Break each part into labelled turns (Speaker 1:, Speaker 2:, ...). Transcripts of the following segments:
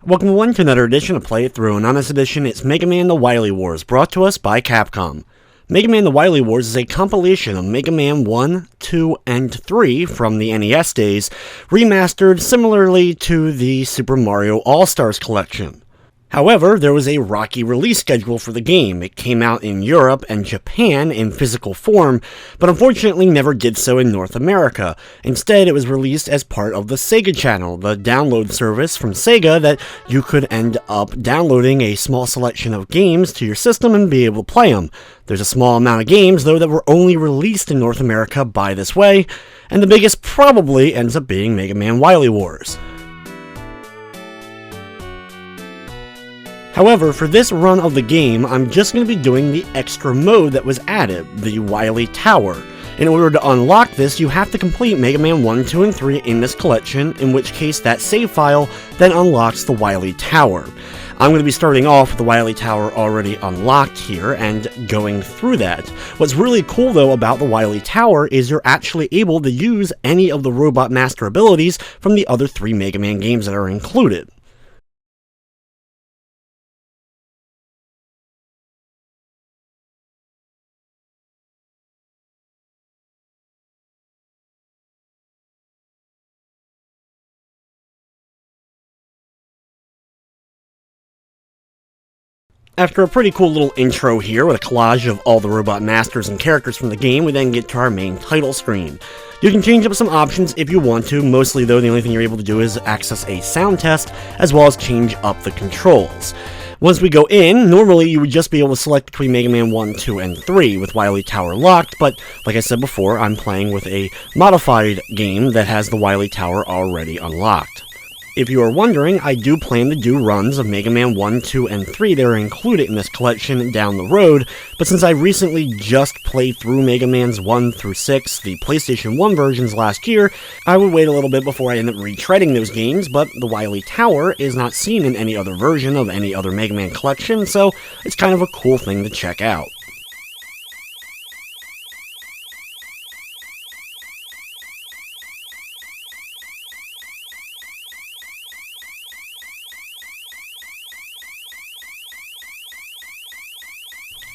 Speaker 1: Welcome everyone to another edition of Play It Through, and on this edition it's Mega Man The Wily Wars, brought to us by Capcom. Mega Man The Wily Wars is a compilation of Mega Man 1, 2, and 3 from the NES days, remastered similarly to the Super Mario All-Stars collection. However, there was a rocky release schedule for the game. It came out in Europe and Japan in physical form, but unfortunately never did so in North America. Instead, it was released as part of the Sega Channel, the download service from Sega that you could end up downloading a small selection of games to your system and be able to play them. There's a small amount of games, though, that were only released in North America by this way, and the biggest probably ends up being Mega Man Wily Wars. However, for this run of the game, I'm just going to be doing the extra mode that was added, the Wily Tower. In order to unlock this, you have to complete Mega Man 1, 2, and 3 in this collection, in which case that save file then unlocks the Wily Tower. I'm going to be starting off with the Wily Tower already unlocked here and going through that. What's really cool though about the Wily Tower is you're actually able to use any of the Robot Master abilities from the other 3 Mega Man games that are included. After a pretty cool little intro here with a collage of all the Robot Masters and characters from the game, we then get to our main title screen. You can change up some options if you want to, mostly though the only thing you're able to do is access a sound test, as well as change up the controls. Once we go in, normally you would just be able to select between Mega Man 1, 2, and 3 with Wily Tower locked, but like I said before, I'm playing with a modified game that has the Wily Tower already unlocked. If you are wondering, I do plan to do runs of Mega Man 1, 2, and 3 that are included in this collection down the road, but since I recently just played through Mega Man's 1 through 6, the PlayStation 1 versions last year, I would wait a little bit before I end up retreading those games, but the Wily Tower is not seen in any other version of any other Mega Man collection, so it's kind of a cool thing to check out.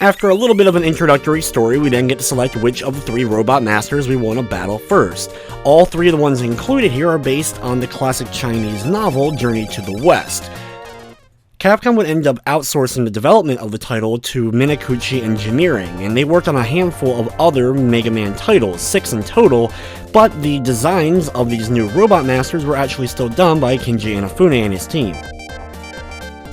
Speaker 1: After a little bit of an introductory story, we then get to select which of the 3 Robot Masters we want to battle first. All 3 of the ones included here are based on the classic Chinese novel, Journey to the West. Capcom would end up outsourcing the development of the title to Minakuchi Engineering, and they worked on a handful of other Mega Man titles, 6 in total, but the designs of these new Robot Masters were actually still done by Kenji Inafune and his team.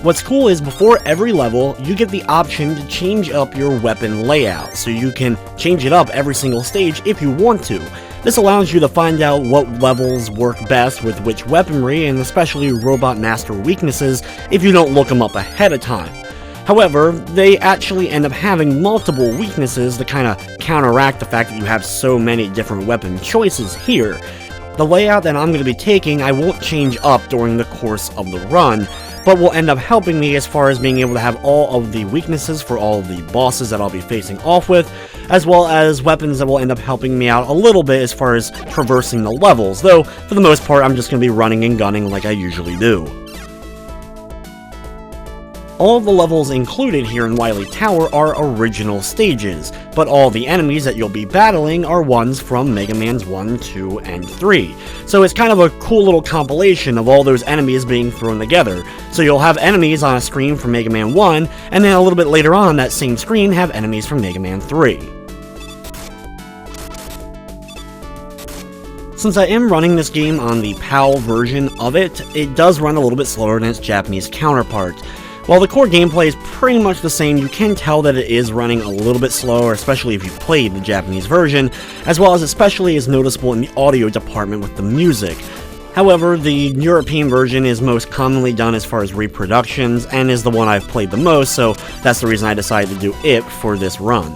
Speaker 1: What's cool is before every level, you get the option to change up your weapon layout, so you can change it up every single stage if you want to. This allows you to find out what levels work best with which weaponry, and especially Robot Master weaknesses if you don't look them up ahead of time. However, they actually end up having multiple weaknesses to kind of counteract the fact that you have so many different weapon choices here. The layout that I'm going to be taking I won't change up during the course of the run, but will end up helping me as far as being able to have all of the weaknesses for all of the bosses that I'll be facing off with, as well as weapons that will end up helping me out a little bit as far as traversing the levels, though for the most part I'm just going to be running and gunning like I usually do. All of the levels included here in Wily Tower are original stages, but all the enemies that you'll be battling are ones from Mega Man's 1, 2, and 3. So it's kind of a cool little compilation of all those enemies being thrown together. So you'll have enemies on a screen from Mega Man 1, and then a little bit later on that same screen have enemies from Mega Man 3. Since I am running this game on the PAL version of it, it does run a little bit slower than its Japanese counterpart. While the core gameplay is pretty much the same, you can tell that it is running a little bit slower, especially if you've played the Japanese version, as well as especially is noticeable in the audio department with the music. However, the European version is most commonly done as far as reproductions, and is the one I've played the most, so that's the reason I decided to do it for this run.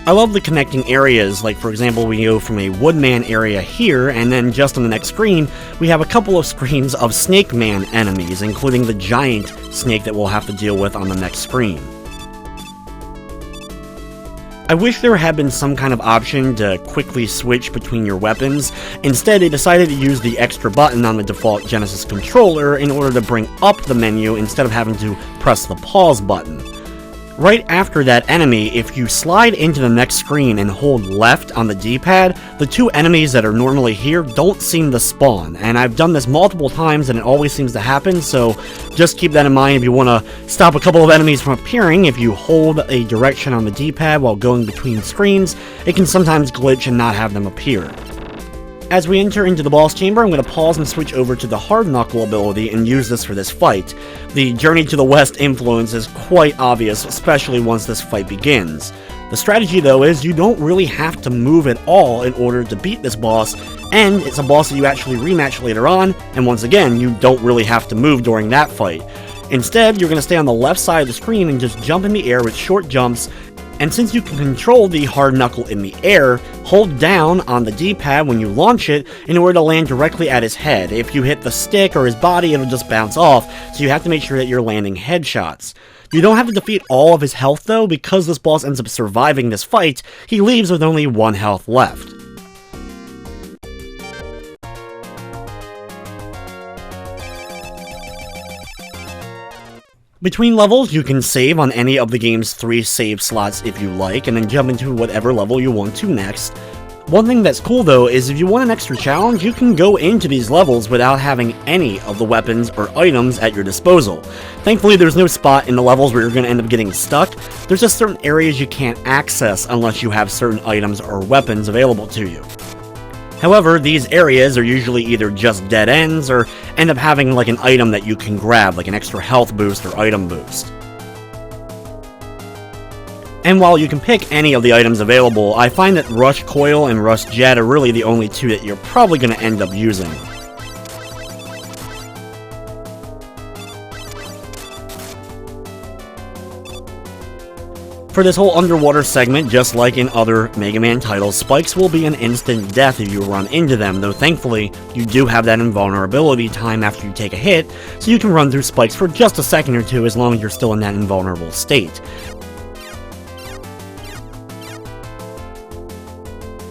Speaker 1: I love the connecting areas, like for example we go from a Woodman area here, and then just on the next screen, we have a couple of screens of Snake Man enemies, including the giant snake that we'll have to deal with on the next screen. I wish there had been some kind of option to quickly switch between your weapons. Instead, they decided to use the extra button on the default Genesis controller in order to bring up the menu instead of having to press the pause button. Right after that enemy, if you slide into the next screen and hold left on the D-pad, the two enemies that are normally here don't seem to spawn, and I've done this multiple times and it always seems to happen, so just keep that in mind if you want to stop a couple of enemies from appearing. If you hold a direction on the D-pad while going between screens, it can sometimes glitch and not have them appear. As we enter into the boss chamber, I'm going to pause and switch over to the hard knuckle ability and use this for this fight. The Journey to the West influence is quite obvious, especially once this fight begins. The strategy though is you don't really have to move at all in order to beat this boss, and it's a boss that you actually rematch later on, and once again, you don't really have to move during that fight. Instead, you're going to stay on the left side of the screen and just jump in the air with short jumps. And since you can control the hard knuckle in the air, hold down on the D-pad when you launch it in order to land directly at his head. If you hit the stick or his body, it'll just bounce off, so you have to make sure that you're landing headshots. You don't have to defeat all of his health though, because this boss ends up surviving this fight, he leaves with only 1 health left. Between levels, you can save on any of the game's 3 save slots if you like, and then jump into whatever level you want to next. One thing that's cool though is if you want an extra challenge, you can go into these levels without having any of the weapons or items at your disposal. Thankfully, there's no spot in the levels where you're going to end up getting stuck. There's just certain areas you can't access unless you have certain items or weapons available to you. However, these areas are usually either just dead ends or end up having like an item that you can grab, like an extra health boost or item boost. And while you can pick any of the items available, I find that Rush Coil and Rush Jet are really the only two that you're probably going to end up using. For this whole underwater segment, just like in other Mega Man titles, spikes will be an instant death if you run into them, though thankfully, you do have that invulnerability time after you take a hit, so you can run through spikes for just a second or two as long as you're still in that invulnerable state.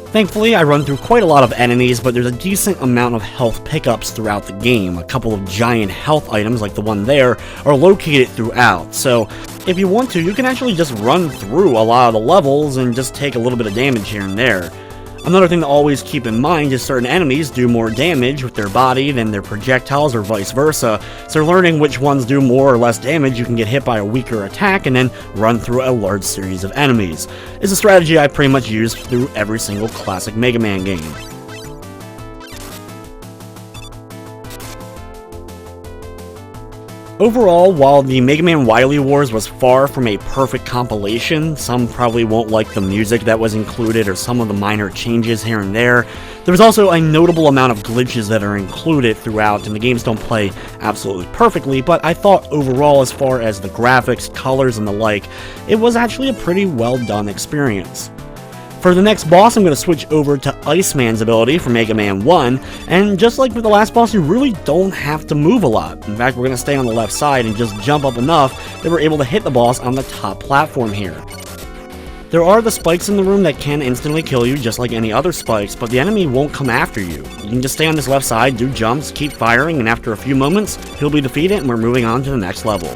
Speaker 1: Thankfully, I run through quite a lot of enemies, but there's a decent amount of health pickups throughout the game. A couple of giant health items, like the one there, are located throughout, so if you want to, you can actually just run through a lot of the levels and just take a little bit of damage here and there. Another thing to always keep in mind is certain enemies do more damage with their body than their projectiles or vice versa, so learning which ones do more or less damage, you can get hit by a weaker attack and then run through a large series of enemies. It's a strategy I pretty much use through every single classic Mega Man game. Overall, while the Mega Man Wily Wars was far from a perfect compilation, some probably won't like the music that was included or some of the minor changes here and there was also a notable amount of glitches that are included throughout, and the games don't play absolutely perfectly, but I thought overall, as far as the graphics, colors, and the like, it was actually a pretty well done experience. For the next boss, I'm going to switch over to Iceman's ability from Mega Man 1, and just like with the last boss, you really don't have to move a lot. In fact, we're going to stay on the left side and just jump up enough that we're able to hit the boss on the top platform here. There are the spikes in the room that can instantly kill you, just like any other spikes, but the enemy won't come after you. You can just stay on this left side, do jumps, keep firing, and after a few moments, he'll be defeated and we're moving on to the next level.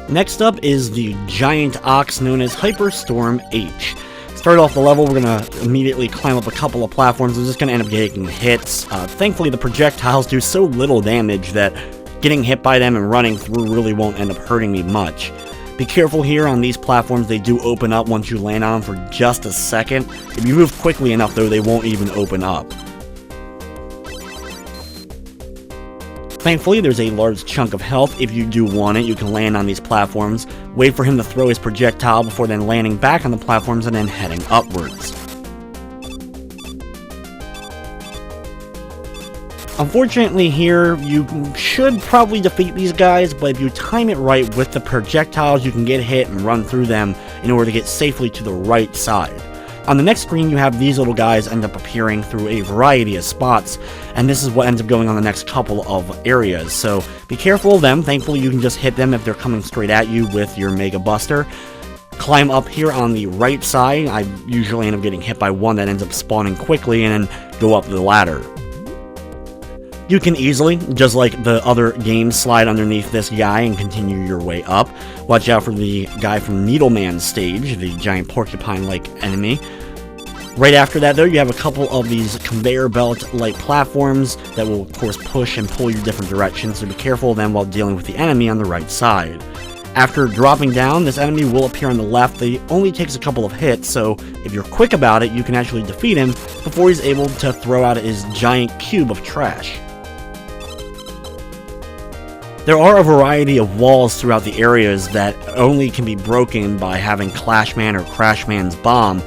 Speaker 1: Next up is the giant ox known as Hyperstorm H. Start off the level, we're going to immediately climb up a couple of platforms. We're just going to end up getting hits. Thankfully, the projectiles do so little damage that getting hit by them and running through really won't end up hurting me much. Be careful here on these platforms, they do open up once you land on them for just a second. If you move quickly enough though, they won't even open up. Thankfully, there's a large chunk of health. If you do want it, you can land on these platforms, wait for him to throw his projectile before then landing back on the platforms and then heading upwards. Unfortunately here, you should probably defeat these guys, but if you time it right with the projectiles, you can get hit and run through them in order to get safely to the right side. On the next screen, you have these little guys end up appearing through a variety of spots, and this is what ends up going on the next couple of areas, so be careful of them. Thankfully, you can just hit them if they're coming straight at you with your Mega Buster. Climb up here on the right side. I usually end up getting hit by one that ends up spawning quickly, and then go up the ladder. You can easily, just like the other games, slide underneath this guy and continue your way up. Watch out for the guy from Needleman's stage, the giant porcupine-like enemy. Right after that, though, you have a couple of these conveyor belt-like platforms that will, of course, push and pull you different directions, so be careful of them while dealing with the enemy on the right side. After dropping down, this enemy will appear on the left. He only takes a couple of hits, so if you're quick about it, you can actually defeat him before he's able to throw out his giant cube of trash. There are a variety of walls throughout the areas that only can be broken by having Clashman or Crashman's bomb.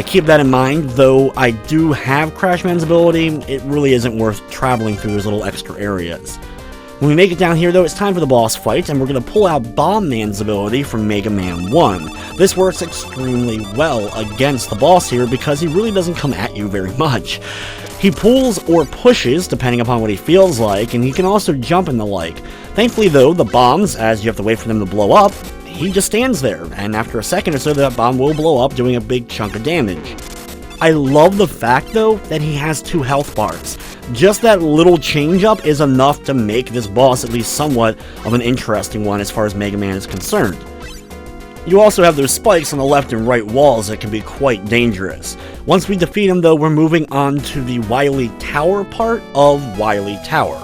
Speaker 1: Keep that in mind, though I do have Crashman's ability, it really isn't worth traveling through those little extra areas. When we make it down here, though, it's time for the boss fight, and we're going to pull out Bomb Man's ability from Mega Man 1. This works extremely well against the boss here because he really doesn't come at you very much. He pulls or pushes, depending upon what he feels like, and he can also jump and the like. Thankfully, though, the bombs, as you have to wait for them to blow up, he just stands there, and after a second or so, that bomb will blow up, doing a big chunk of damage. I love the fact, though, that he has 2 health bars. Just that little change-up is enough to make this boss at least somewhat of an interesting one as far as Mega Man is concerned. You also have those spikes on the left and right walls that can be quite dangerous. Once we defeat him, though, we're moving on to the Wily Tower part of Wily Tower.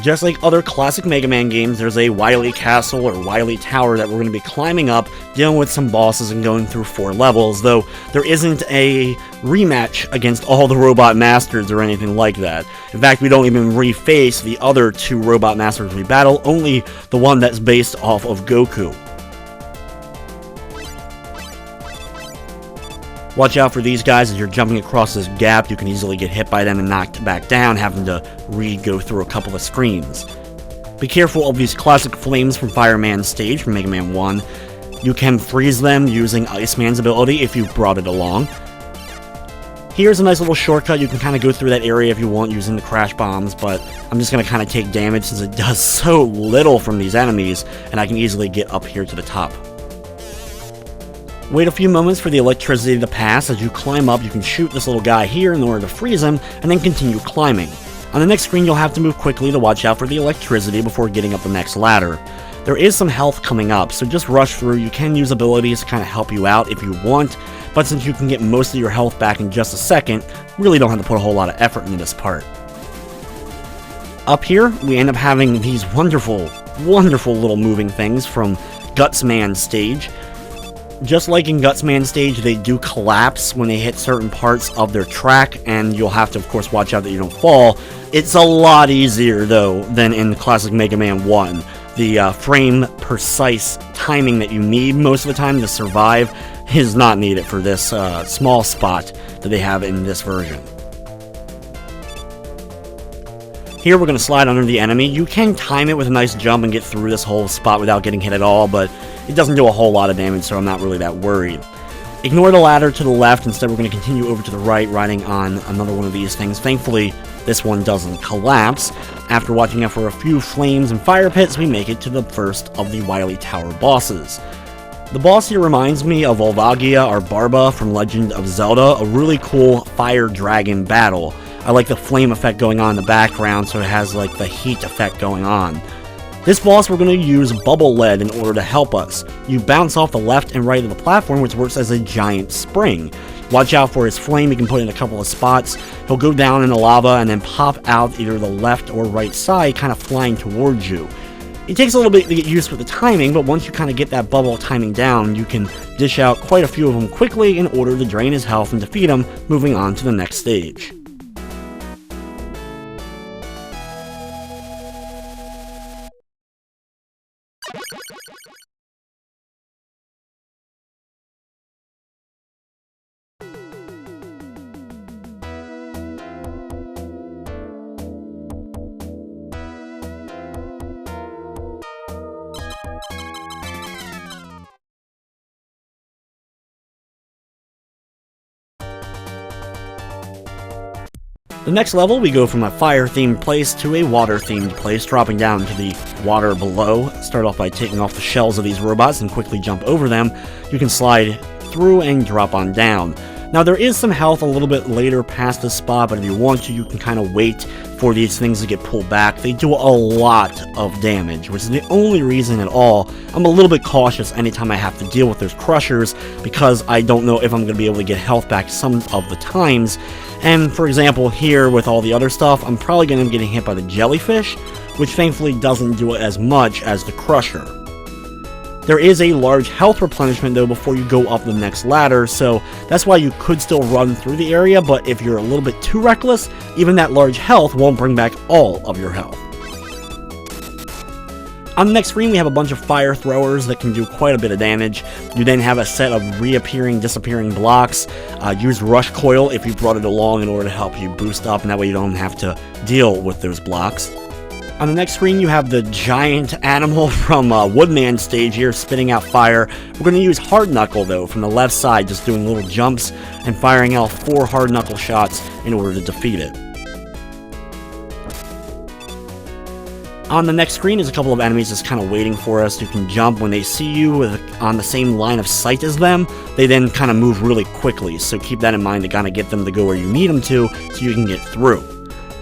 Speaker 1: Just like other classic Mega Man games, there's a Wily Castle or Wily Tower that we're going to be climbing up, dealing with some bosses and going through 4 levels, though there isn't a rematch against all the Robot Masters or anything like that. In fact, we don't even reface the other 2 Robot Masters we battle, only the one that's based off of Goku. Watch out for these guys as you're jumping across this gap. You can easily get hit by them and knocked back down, having to re-go through a couple of screens. Be careful of these classic flames from Fireman's stage from Mega Man 1. You can freeze them using Iceman's ability if you've brought it along. Here's a nice little shortcut. You can kind of go through that area if you want using the crash bombs, but I'm just going to kind of take damage since it does so little from these enemies, and I can easily get up here to the top. Wait a few moments for the electricity to pass. As you climb up, you can shoot this little guy here in order to freeze him, and then continue climbing. On the next screen, you'll have to move quickly to watch out for the electricity before getting up the next ladder. There is some health coming up, so just rush through. You can use abilities to kind of help you out if you want, but since you can get most of your health back in just a second, really don't have to put a whole lot of effort into this part. Up here, we end up having these wonderful, wonderful little moving things from Gutsman's stage. Just like in Gutsman's stage, they do collapse when they hit certain parts of their track, and you'll have to, of course, watch out that you don't fall. It's a lot easier, though, than in classic Mega Man 1. The frame-precise timing that you need most of the time to survive is not needed for this small spot that they have in this version. Here we're going to slide under the enemy. You can time it with a nice jump and get through this whole spot without getting hit at all, but it doesn't do a whole lot of damage, so I'm not really that worried. Ignore the ladder to the left. Instead, we're going to continue over to the right, riding on another one of these things. Thankfully, this one doesn't collapse. After watching out for a few flames and fire pits, we make it to the first of the Wily Tower bosses. The boss here reminds me of Volvagia or Barba from Legend of Zelda, a really cool fire dragon battle. I like the flame effect going on in the background, so it has like the heat effect going on. This boss, we're going to use bubble lead in order to help us. You bounce off the left and right of the platform, which works as a giant spring. Watch out for his flame. You can put it in a couple of spots. He'll go down in the lava and then pop out either the left or right side, kind of flying towards you. It takes a little bit to get used with the timing, but once you kind of get that bubble timing down, you can dish out quite a few of them quickly in order to drain his health and defeat him, moving on to the next stage. The next level, we go from a fire-themed place to a water-themed place, dropping down to the water below. Start off by taking off the shells of these robots and quickly jump over them. You can slide through and drop on down. Now, there is some health a little bit later past this spot, but if you want to, you can kind of wait for these things to get pulled back. They do a lot of damage, which is the only reason at all I'm a little bit cautious anytime I have to deal with those crushers, because I don't know if I'm going to be able to get health back some of the times. And for example, here with all the other stuff, I'm probably going to be getting hit by the jellyfish, which thankfully doesn't do it as much as the crusher. There is a large health replenishment though before you go up the next ladder, so that's why you could still run through the area, but if you're a little bit too reckless, even that large health won't bring back all of your health. On the next screen, we have a bunch of fire throwers that can do quite a bit of damage. You then have a set of reappearing, disappearing blocks. Use rush coil if you brought it along in order to help you boost up, and that way you don't have to deal with those blocks. On the next screen, you have the giant animal from Woodman stage here, spitting out fire. We're going to use Hard Knuckle, though, from the left side, just doing little jumps and firing out 4 Hard Knuckle shots in order to defeat it. On the next screen is a couple of enemies just kind of waiting for us. You can jump when they see you on the same line of sight as them. They then kind of move really quickly, so keep that in mind to kind of get them to go where you need them to so you can get through.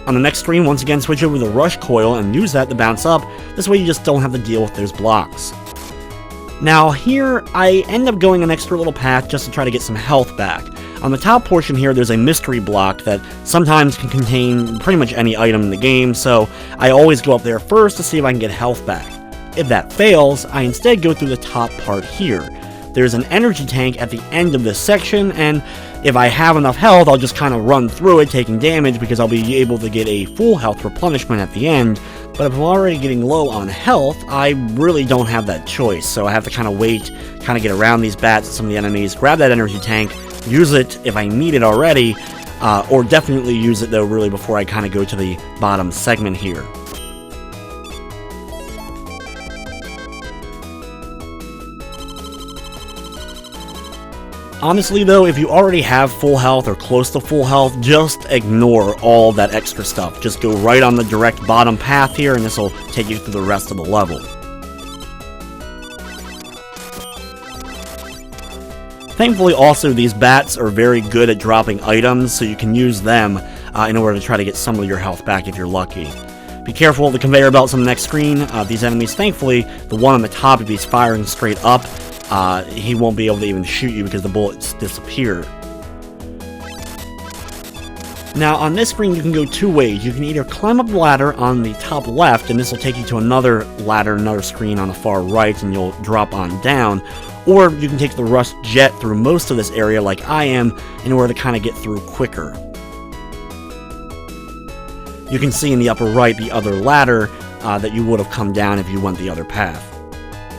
Speaker 1: On the next screen, once again, switch over to the rush coil and use that to bounce up. This way you just don't have to deal with those blocks. Now here, I end up going an extra little path just to try to get some health back. On the top portion here, there's a mystery block that sometimes can contain pretty much any item in the game, so I always go up there first to see if I can get health back. If that fails, I instead go through the top part here. There's an energy tank at the end of this section, and if I have enough health, I'll just kind of run through it, taking damage, because I'll be able to get a full health replenishment at the end. But if I'm already getting low on health, I really don't have that choice, so I have to kind of wait, kind of get around these bats and some of the enemies, grab that energy tank, use it if I need it already, or definitely use it though really before I kind of go to the bottom segment here. Honestly though, if you already have full health or close to full health, just ignore all that extra stuff. Just go right on the direct bottom path here, and this will take you through the rest of the level. Thankfully also, these bats are very good at dropping items, so you can use them in order to try to get some of your health back if you're lucky. Be careful of the conveyor belts on the next screen. These enemies, thankfully, the one on the top, if he's firing straight up, he won't be able to even shoot you because the bullets disappear. Now on this screen you can go 2 ways. You can either climb up the ladder on the top left, and this will take you to another ladder, another screen on the far right, and you'll drop on down. Or you can take the rush jet through most of this area like I am in order to kind of get through quicker. You can see in the upper right the other ladder that you would have come down if you went the other path.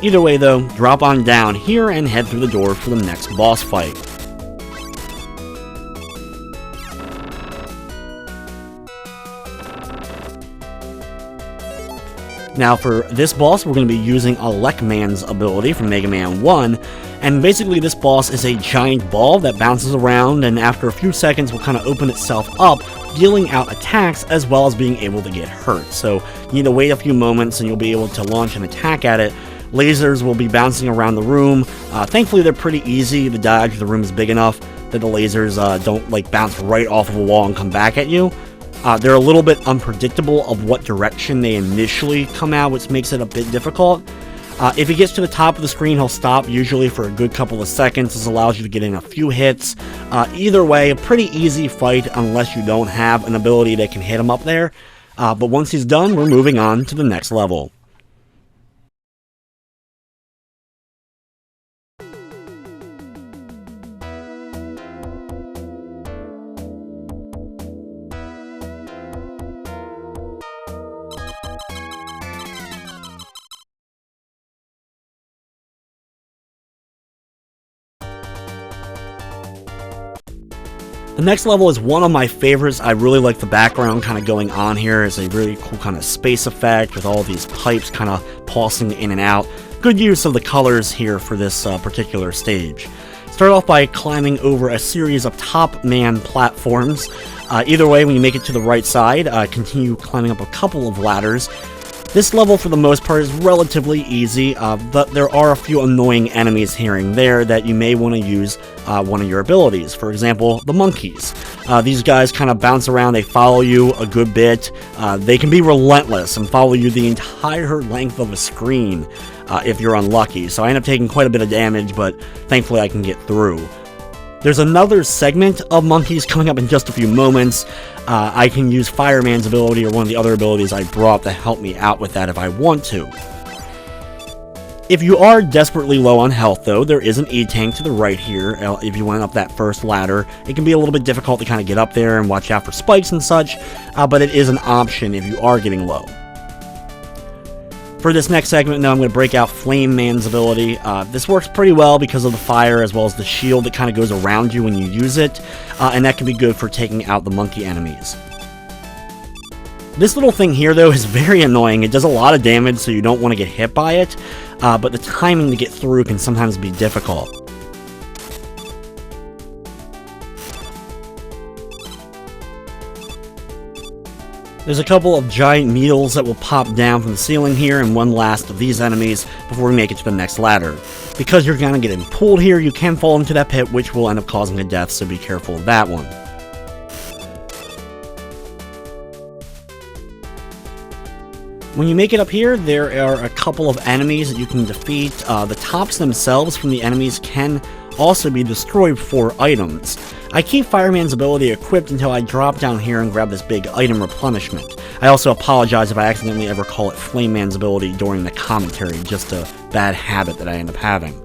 Speaker 1: Either way though, drop on down here and head through the door for the next boss fight. Now for this boss, we're going to be using Alekman's ability from Mega Man 1, and basically this boss is a giant ball that bounces around, and after a few seconds will kind of open itself up, dealing out attacks as well as being able to get hurt. So you need to wait a few moments and you'll be able to launch an attack at it. Lasers will be bouncing around the room. Thankfully they're pretty easy to dodge. The room is big enough that the lasers don't like bounce right off of a wall and come back at you. They're a little bit unpredictable of what direction they initially come out, which makes it a bit difficult. If he gets to the top of the screen, he'll stop, usually for a good couple of seconds. This allows you to get in a few hits. Either way, a pretty easy fight unless you don't have an ability that can hit him up there. But once he's done, we're moving on to the next level. The next level is one of my favorites. I really like the background kind of going on here. It's a really cool kind of space effect with all these pipes kind of pulsing in and out. Good use of the colors here for this particular stage. Start off by climbing over a series of top man platforms. Either way, when you make it to the right side, continue climbing up a couple of ladders. This level, for the most part, is relatively easy, but there are a few annoying enemies here and there that you may want to use one of your abilities. For example, the monkeys. These guys kind of bounce around, they follow you a good bit. They can be relentless and follow you the entire length of a screen if you're unlucky. So I end up taking quite a bit of damage, but thankfully I can get through. There's another segment of monkeys coming up in just a few moments. I can use Fireman's ability or one of the other abilities I brought to help me out with that if I want to. If you are desperately low on health, though, there is an E-tank to the right here. If you went up that first ladder, it can be a little bit difficult to kind of get up there and watch out for spikes and such, but it is an option if you are getting low. For this next segment, though, I'm going to break out Flame Man's ability. This works pretty well because of the fire as well as the shield that kind of goes around you when you use it, and that can be good for taking out the monkey enemies. This little thing here, though, is very annoying. It does a lot of damage, so you don't want to get hit by it, but the timing to get through can sometimes be difficult. There's a couple of giant needles that will pop down from the ceiling here, and one last of these enemies before we make it to the next ladder. Because you're gonna get pulled here, you can fall into that pit, which will end up causing a death, so be careful of that one. When you make it up here, there are a couple of enemies that you can defeat. The tops themselves from the enemies can also be destroyed for items. I keep Fireman's ability equipped until I drop down here and grab this big item replenishment. I also apologize if I accidentally ever call it Flame Man's ability during the commentary, just a bad habit that I end up having.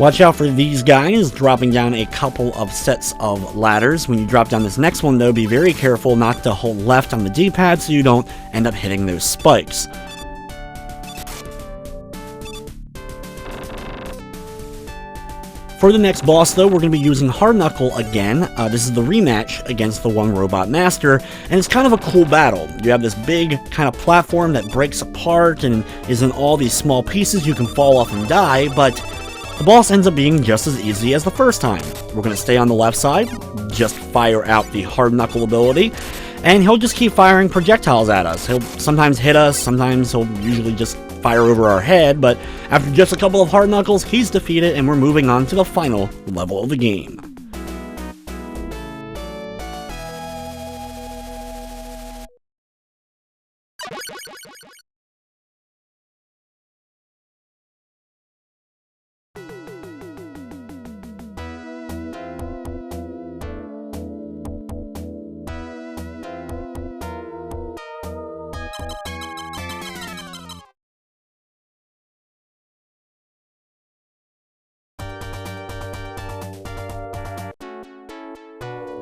Speaker 1: Watch out for these guys dropping down a couple of sets of ladders. When you drop down this next one, though, be very careful not to hold left on the D-pad so you don't end up hitting those spikes. For the next boss, though, we're going to be using Hard Knuckle again. This is the rematch against the One Robot Master, and it's kind of a cool battle. You have this big kind of platform that breaks apart and is in all these small pieces. You can fall off and die, but the boss ends up being just as easy as the first time. We're going to stay on the left side, just fire out the Hard Knuckle ability, and he'll just keep firing projectiles at us. He'll sometimes hit us, sometimes he'll usually just fire over our head, but after just a couple of hard knuckles, he's defeated, and we're moving on to the final level of the game.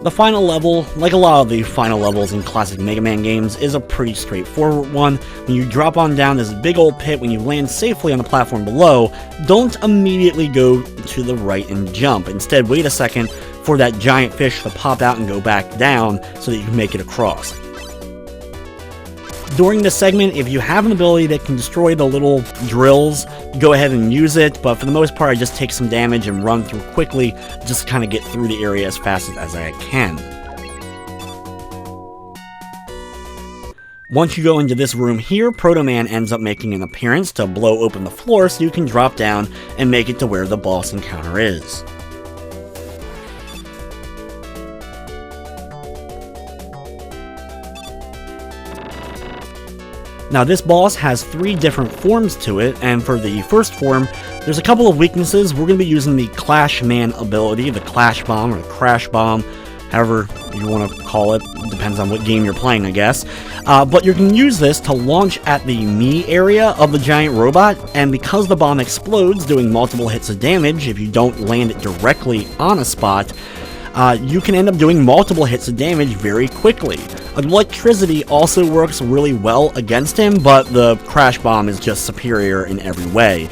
Speaker 1: The final level, like a lot of the final levels in classic Mega Man games, is a pretty straightforward one. When you drop on down this big old pit, when you land safely on the platform below, don't immediately go to the right and jump. Instead, wait a second for that giant fish to pop out and go back down so that you can make it across. During this segment, if you have an ability that can destroy the little drills, go ahead and use it, but for the most part I just take some damage and run through quickly, just to kind of get through the area as fast as I can. Once you go into this room here, Proto Man ends up making an appearance to blow open the floor so you can drop down and make it to where the boss encounter is. Now this boss has 3 different forms to it, and for the first form, there's a couple of weaknesses. We're going to be using the Clash Man ability, the Clash Bomb or the Crash Bomb, however you want to call it, depends on what game you're playing, I guess. But you can use this to launch at the me area of the giant robot, and because the bomb explodes, doing multiple hits of damage if you don't land it directly on a spot, you can end up doing multiple hits of damage very quickly. Electricity also works really well against him, but the Crash Bomb is just superior in every way.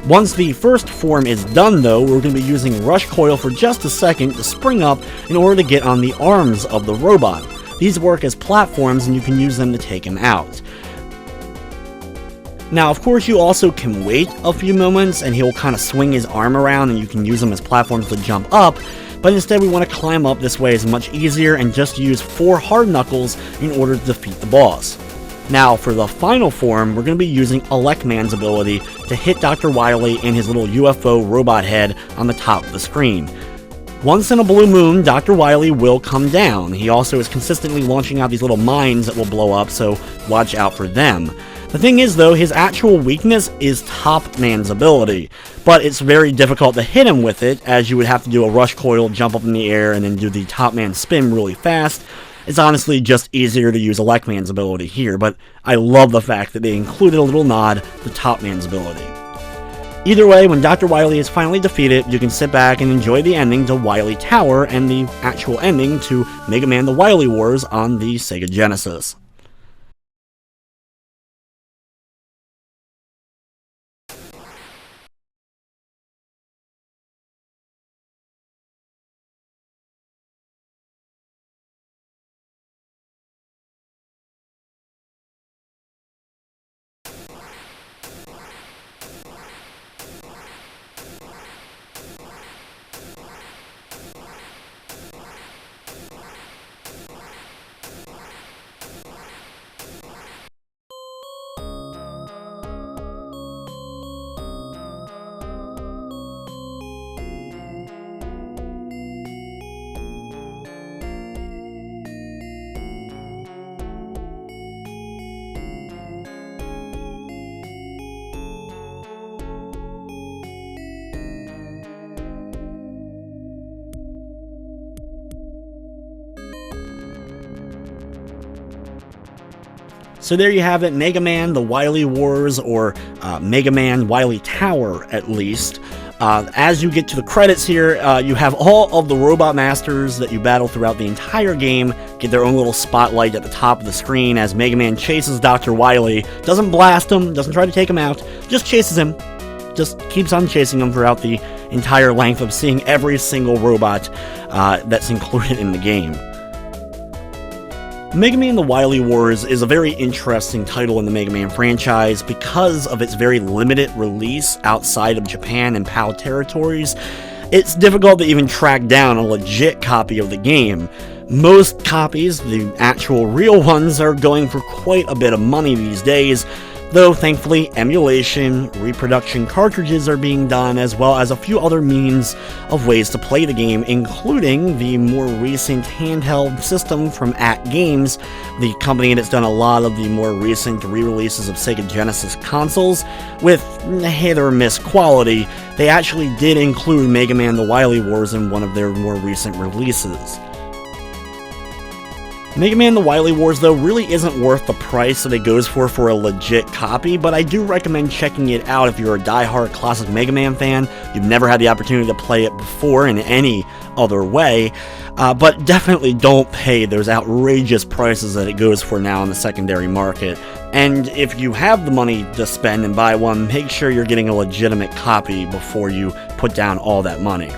Speaker 1: Once the first form is done though, we're going to be using Rush Coil for just a second to spring up in order to get on the arms of the robot. These work as platforms and you can use them to take him out. Now, of course, you also can wait a few moments and he'll kind of swing his arm around and you can use them as platforms to jump up, but instead we want to climb up. This way is much easier, and just use 4 hard knuckles in order to defeat the boss. Now, for the final form, we're going to be using Elecman's ability to hit Dr. Wily in his little UFO robot head on the top of the screen. Once in a blue moon, Dr. Wily will come down. He also is consistently launching out these little mines that will blow up, so watch out for them. The thing is though, his actual weakness is Top Man's ability, but it's very difficult to hit him with it, as you would have to do a Rush Coil, jump up in the air, and then do the Top Man spin really fast. It's honestly just easier to use Elecman's ability here, but I love the fact that they included a little nod to Top Man's ability. Either way, when Dr. Wily is finally defeated, you can sit back and enjoy the ending to Wily Tower and the actual ending to Mega Man The Wily Wars on the Sega Genesis. So there you have it, Mega Man The Wily Wars, or Mega Man Wily Tower at least. As you get to the credits here, you have all of the Robot Masters that you battle throughout the entire game get their own little spotlight at the top of the screen as Mega Man chases Dr. Wily. Doesn't blast him, doesn't try to take him out, just chases him. Just keeps on chasing him throughout the entire length of seeing every single robot that's included in the game. Mega Man The Wily Wars is a very interesting title in the Mega Man franchise because of its very limited release outside of Japan and PAL territories. It's difficult to even track down a legit copy of the game. Most copies, the actual real ones, are going for quite a bit of money these days, though thankfully emulation, reproduction cartridges are being done, as well as a few other means of ways to play the game, including the more recent handheld system from AtGames, the company that's done a lot of the more recent re-releases of Sega Genesis consoles. With hit or miss quality, they actually did include Mega Man The Wily Wars in one of their more recent releases. Mega Man The Wily Wars, though, really isn't worth the price that it goes for a legit copy, but I do recommend checking it out if you're a die-hard classic Mega Man fan, you've never had the opportunity to play it before in any other way, but definitely don't pay those outrageous prices that it goes for now in the secondary market. And if you have the money to spend and buy one, make sure you're getting a legitimate copy before you put down all that money.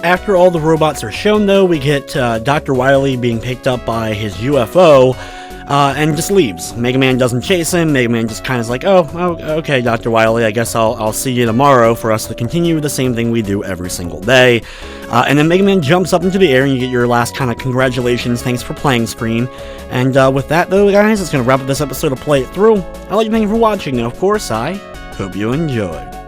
Speaker 1: After all the robots are shown, though, we get Dr. Wily being picked up by his UFO, and just leaves. Mega Man doesn't chase him. Mega Man just kind of is like, oh, okay, Dr. Wily, I guess I'll see you tomorrow for us to continue the same thing we do every single day. And then Mega Man jumps up into the air, and you get your last kind of congratulations, thanks for playing screen. And with that, though, guys, it's going to wrap up this episode of Play It Through. I'd like to thank you for watching, and of course, I Hope you enjoy.